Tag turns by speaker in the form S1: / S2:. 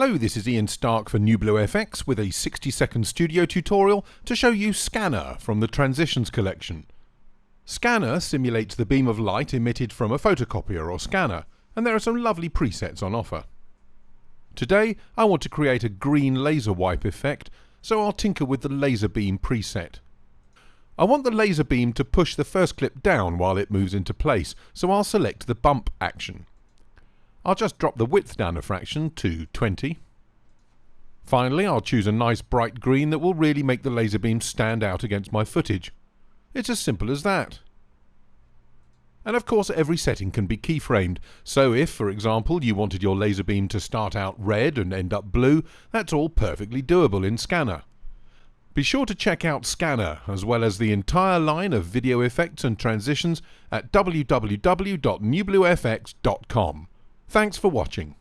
S1: Hello, this is Ian Stark for NewBlue FX with a 60-second studio tutorial to show you Scanner from the Transitions collection. Scanner simulates the beam of light emitted from a photocopier or scanner, and there are some lovely presets on offer. Today I want to create a green laser wipe effect, so I'll tinker with the laser beam preset. I want the laser beam to push the first clip down while it moves into place, so I'll select the bump action. I'll just drop the width down a fraction to 20. Finally, I'll choose a nice bright green that will really make the laser beam stand out against my footage. It's as simple as that. And of course every setting can be keyframed, so if, for example, you wanted your laser beam to start out red and end up blue, that's all perfectly doable in Scanner. Be sure to check out Scanner, as well as the entire line of video effects and transitions at www.newbluefx.com. Thanks for watching.